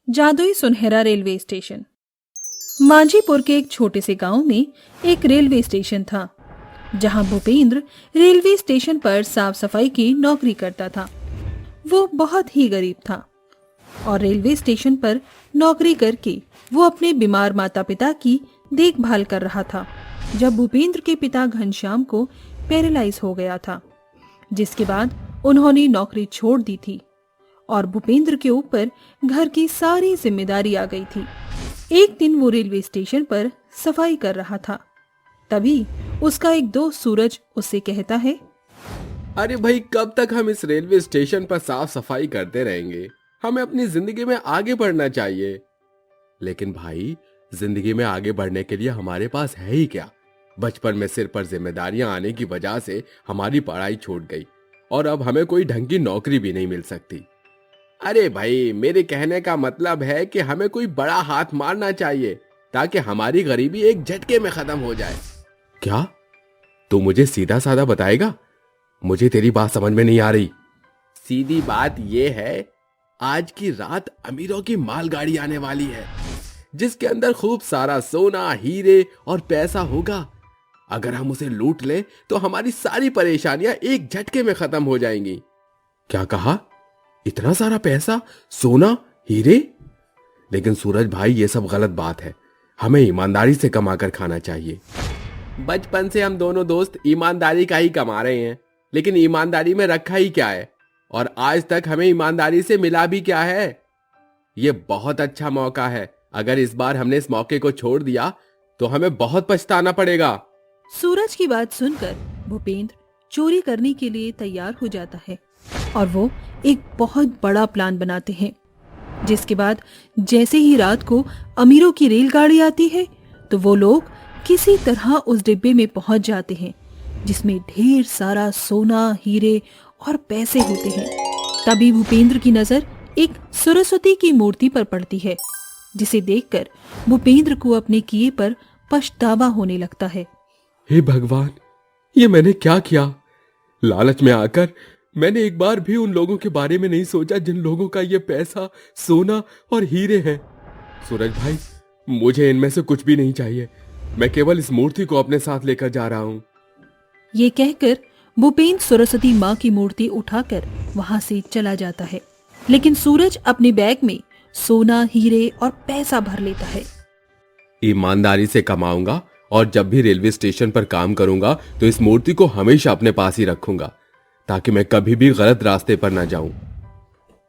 जादुई सुनहरा railway station. Manjhipur के एक छोटे से गांव में एक रेलवे स्टेशन था, जहां भूपेंद्र रेलवे स्टेशन पर साफ सफाई की नौकरी करता था। वो बहुत ही गरीब था और रेलवे स्टेशन पर नौकरी करके वो अपने बीमार माता पिता की देखभाल कर रहा था, जब भूपेंद्र के पिता घनश्याम को पैरालाइज हो गया था, जिसके बाद उन्होंने नौकरी छोड़ दी थी और भूपेंद्र के ऊपर घर की सारी जिम्मेदारी आ गई थी। एक दिन वो रेलवे स्टेशन पर सफाई कर रहा था, तभी उसका एक दोस्त सूरज उससे कहता है, अरे भाई, कब तक हम इस रेलवे स्टेशन पर साफ सफाई करते रहेंगे? हमें अपनी जिंदगी में आगे बढ़ना चाहिए। लेकिन भाई, जिंदगी में आगे बढ़ने के लिए हमारे पास है ही क्या? बचपन में सिर पर जिम्मेदारियां आने की वजह से हमारी पढ़ाई छूट गई और अब हमें कोई ढंग की नौकरी भी नहीं मिल सकती। अरे भाई, मेरे कहने का मतलब है कि हमें कोई बड़ा हाथ मारना चाहिए ताकि हमारी गरीबी एक झटके में खत्म हो जाए। क्या तू मुझे सीधा साधा बताएगा? मुझे तेरी बात समझ में नहीं आ रही। सीधी बात यह है, आज की रात अमीरों की मालगाड़ी आने वाली है, जिसके अंदर खूब सारा सोना, हीरे और पैसा होगा। अगर हम उसे लूट लें तो हमारी सारी परेशानियां एक झटके में खत्म हो जाएंगी। क्या कहा? इतना सारा पैसा, सोना, हीरे? लेकिन सूरज भाई, ये सब गलत बात है। हमें ईमानदारी से कमाकर खाना चाहिए। बचपन से हम दोनों दोस्त ईमानदारी का ही कमा रहे हैं, लेकिन ईमानदारी में रखा ही क्या है? और आज तक हमें ईमानदारी से मिला भी क्या है? ये बहुत अच्छा मौका है। अगर इस बार हमने इस मौके को छोड़ दिया तो हमें बहुत पछताना पड़ेगा। सूरज की बात सुनकर भूपेंद्र चोरी करने के लिए तैयार हो जाता है और वो एक बहुत बड़ा प्लान बनाते हैं, जिसके बाद जैसे ही रात को अमीरों की रेलगाड़ी आती है तो वो लोग किसी तरह उस डिब्बे में पहुंच जाते हैं, जिसमें ढेर सारा सोना, हीरे और पैसे होते हैं। तभी भूपेंद्र की नजर एक सरस्वती की मूर्ति पर पड़ती है, जिसे देखकर भूपेंद्र को अपने किए पर पछतावा होने लगता है। हे भगवान, ये मैंने क्या किया? लालच में आकर मैंने एक बार भी उन लोगों के बारे में नहीं सोचा जिन लोगों का ये पैसा, सोना और हीरे हैं। सूरज भाई, मुझे इनमें से कुछ भी नहीं चाहिए। मैं केवल इस मूर्ति को अपने साथ लेकर जा रहा हूँ। ये कहकर भूपेंद्र सरस्वती माँ की मूर्ति उठाकर वहां से चला जाता है, लेकिन सूरज अपने बैग में सोना, हीरे और पैसा भर लेता है। ईमानदारी से कमाऊंगा और जब भी रेलवे स्टेशन पर काम करूंगा तो इस मूर्ति को हमेशा अपने पास ही रखूंगा, ताकि मैं कभी भी गलत रास्ते पर न जाऊं।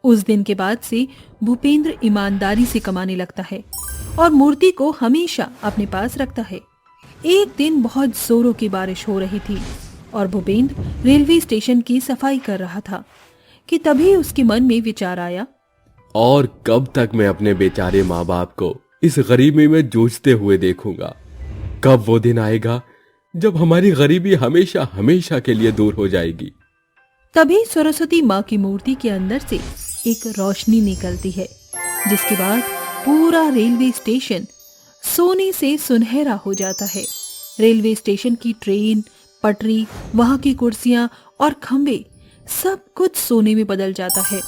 उस दिन के बाद से भूपेंद्र ईमानदारी से कमाने लगता है और मूर्ति को हमेशा अपने पास रखता है। एक दिन बहुत जोरों की बारिश हो रही थी और भूपेंद्र रेलवे स्टेशन की सफाई कर रहा था कि तभी उसके मन में विचार आया, और कब तक मैं अपने बेचारे माँ बाप को इस गरीबी में जूझते हुए देखूंगा? कब वो दिन आएगा जब हमारी गरीबी हमेशा हमेशा के लिए दूर हो जाएगी? तभी सरस्वती माँ की मूर्ति के अंदर से एक रोशनी निकलती है, जिसके बाद पूरा रेलवे स्टेशन सोने से सुनहरा हो जाता है। रेलवे स्टेशन की ट्रेन, पटरी, वहां की कुर्सियां और खंबे सब कुछ सोने में बदल जाता है,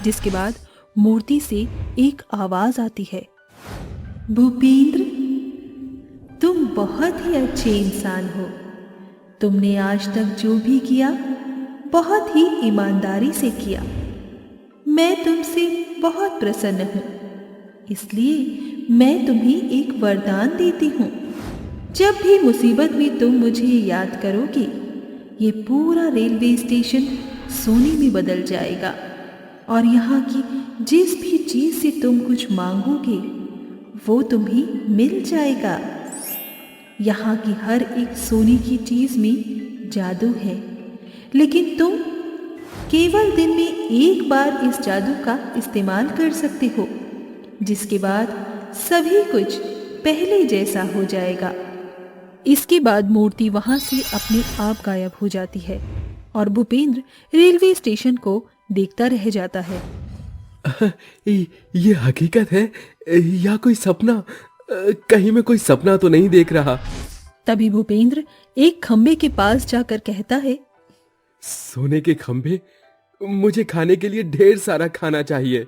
जिसके बाद मूर्ति से एक आवाज आती है, भूपेंद्र, तुम बहुत ही अच्छे इंसान हो। तुमने आज तक जो भी किया बहुत ही ईमानदारी से किया। मैं तुमसे बहुत प्रसन्न हूँ, इसलिए मैं तुम्हें एक वरदान देती हूँ। जब भी मुसीबत में तुम मुझे याद करोगे, ये पूरा रेलवे स्टेशन सोने में बदल जाएगा और यहाँ की जिस भी चीज से तुम कुछ मांगोगे वो तुम्हें मिल जाएगा। यहाँ की हर एक सोने की चीज में जादू है, लेकिन तुम केवल दिन में एक बार इस जादू का इस्तेमाल कर सकते हो, जिसके बाद सभी कुछ पहले जैसा हो जाएगा। इसके बाद मूर्ति वहां से अपने आप गायब हो जाती है और भूपेंद्र रेलवे स्टेशन को देखता रह जाता है। ये हकीकत है या कोई सपना? कहीं मैं कोई सपना तो नहीं देख रहा। तभी भूपेंद्र एक खंबे के पास जाकर कहता है, सोने के खंभे, मुझे खाने के लिए ढेर सारा खाना चाहिए।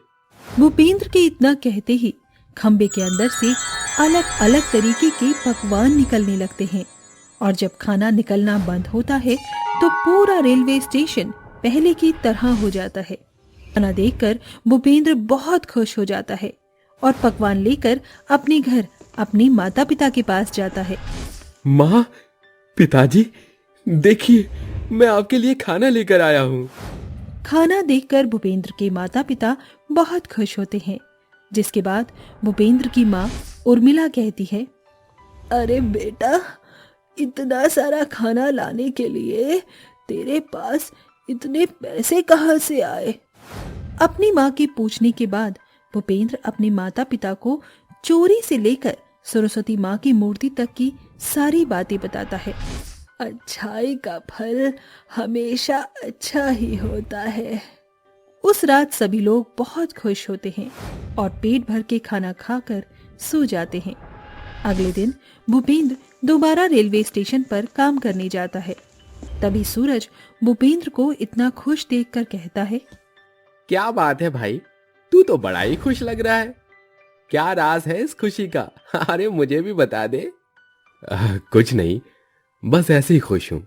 भूपेंद्र के इतना कहते ही खंबे के अंदर से अलग अलग तरीके के पकवान निकलने लगते हैं और जब खाना निकलना बंद होता है तो पूरा रेलवे स्टेशन पहले की तरह हो जाता है। खाना देखकर भूपेंद्र बहुत खुश हो जाता है और पकवान लेकर अपने घर अपने माता पिता के पास जाता है। माँ, पिताजी, देखिए मैं आपके लिए खाना लेकर आया हूँ। खाना देखकर भूपेंद्र के माता पिता बहुत खुश होते हैं, जिसके बाद भूपेंद्र की माँ उर्मिला कहती है, अरे बेटा, इतना सारा खाना लाने के लिए तेरे पास इतने पैसे कहाँ से आए? अपनी माँ के पूछने के बाद भूपेंद्र अपने माता पिता को चोरी से लेकर सरस्वती माँ की मूर्ति तक की सारी बातें बताता है। अच्छाई का फल हमेशा अच्छा ही होता है। उस रात सभी लोग बहुत खुश होते हैं और पेट भर के खाना खाकर सो जाते हैं। अगले दिन भूपेंद्र दोबारा रेलवे स्टेशन पर काम करने जाता है। तभी सूरज भूपेंद्र को इतना खुश देखकर कहता है, क्या बात है भाई, तू तो बड़ा ही खुश लग रहा है। क्या राज है इस खुशी का? अरे मुझे भी बता दे। कुछ नहीं, बस ऐसे ही खुश हूँ।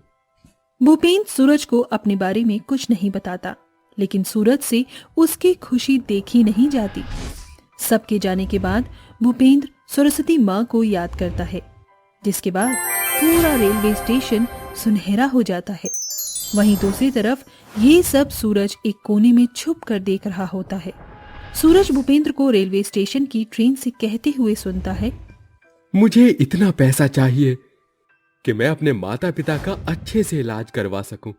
भूपेंद्र सूरज को अपने बारे में कुछ नहीं बताता, लेकिन सूरज से उसकी खुशी देखी नहीं जाती। सबके जाने के बाद भूपेंद्र सरस्वती माँ को याद करता है, जिसके बाद पूरा रेलवे स्टेशन सुनहरा हो जाता है। वहीं दूसरी तरफ ये सब सूरज एक कोने में छुप कर देख रहा होता है। सूरज भूपेंद्र को रेलवे स्टेशन की ट्रेन से कहते हुए सुनता है, मुझे इतना पैसा चाहिए कि मैं अपने माता पिता का अच्छे से इलाज करवा सकूं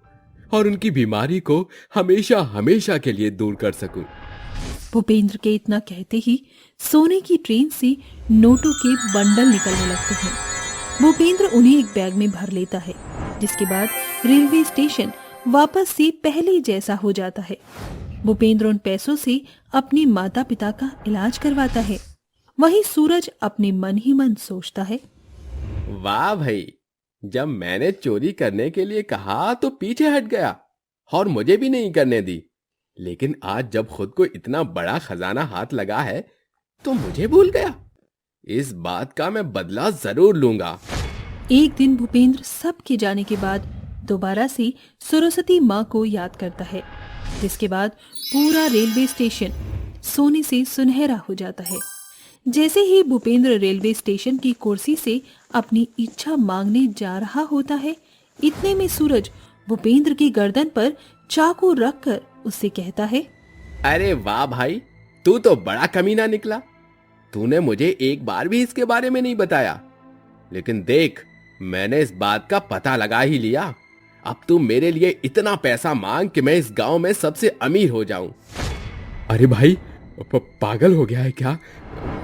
और उनकी बीमारी को हमेशा हमेशा के लिए दूर कर सकूं। भूपेंद्र के इतना कहते ही सोने की ट्रेन से नोटों के बंडल निकलने लगते हैं। भूपेंद्र उन्हें एक बैग में भर लेता है, जिसके बाद रेलवे स्टेशन वापस से पहले जैसा हो जाता है। भूपेंद्र उन पैसों से अपने माता पिता का इलाज करवाता है। वहीं सूरज अपने मन ही मन सोचता है, वाह भाई, जब मैंने चोरी करने के लिए कहा तो पीछे हट गया और मुझे भी नहीं करने दी, लेकिन आज जब खुद को इतना बड़ा खजाना हाथ लगा है तो मुझे भूल गया। इस बात का मैं बदला जरूर लूंगा। एक दिन भूपेंद्र सबके जाने के बाद दोबारा से सरस्वती माँ को याद करता है, जिसके बाद पूरा रेलवे स्टेशन सोने से सुनहरा हो जाता है। जैसे ही भूपेंद्र रेलवे स्टेशन की कुर्सी से अपनी इच्छा मांगने जा रहा होता है, इतने में सूरज भूपेंद्र की गर्दन पर चाकू रखकर उससे कहता है, अरे वाह भाई, तू तो बड़ा कमीना निकला। तूने मुझे एक बार भी इसके बारे में नहीं बताया, लेकिन देख, मैंने इस बात का पता लगा ही लिया। अब तू मेरे लिए इतना पैसा मांग कि मैं इस गांव में सबसे अमीर हो जाऊं। अरे भाई, पागल हो गया है क्या?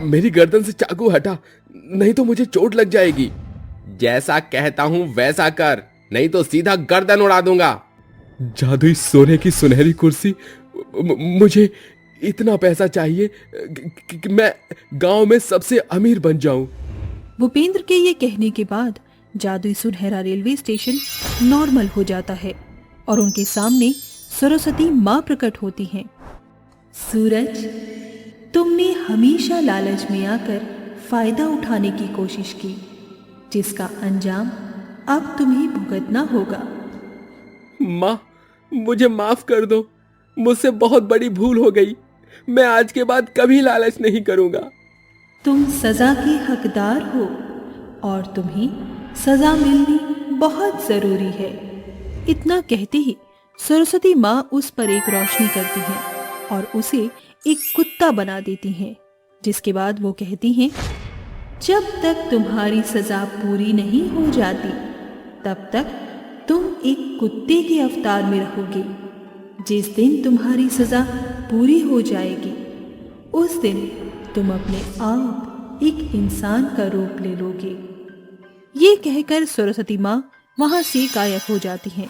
मेरी गर्दन से चाकू हटा, नहीं तो मुझे चोट लग जाएगी। जैसा कहता हूं वैसा कर, नहीं तो सीधा गर्दन उड़ा दूंगा। जादुई सोने की सुनहरी कुर्सी, मुझे इतना पैसा चाहिए कि मैं गांव में सबसे अमीर बन जाऊं। भूपेंद्र के ये कहने के बाद जादुई सुनहरा रेलवे स्टेशन नॉर्मल हो जाता है और उनके सामने सरस्वती माँ प्रकट होती हैं। सूरज, तुमने हमेशा लालच में आकर फायदा उठाने की कोशिश की, जिसका अंजाम अब तुम्हें भुगतना होगा। माँ, मुझे माफ कर दो, मुझसे बहुत बड़ी भूल हो गई। मैं आज के बाद कभी लालच नहीं करूंगा। तुम सजा के हकदार हो और तुम्हें सजा मिलनी बहुत जरूरी है। इतना कहते ही सरस्वती माँ उस पर एक रोशनी करती हैं और उसे एक कुत्ता बना देती हैं, जिसके बाद वो कहती हैं, जब तक तुम्हारी सजा पूरी नहीं हो जाती तब तक तुम एक कुत्ते के अवतार में रहोगे। जिस दिन तुम्हारी सजा पूरी हो जाएगी उस दिन तुम अपने आप एक इंसान का रूप ले लोगे। ये कहकर सरस्वती माँ वहां से गायब हो जाती हैं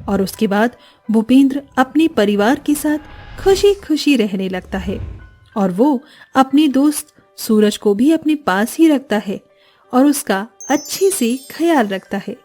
और उसके बाद भूपेंद्र अपने परिवार के साथ खुशी खुशी रहने लगता है और वो अपने दोस्त सूरज को भी अपने पास ही रखता है और उसका अच्छे से ख्याल रखता है।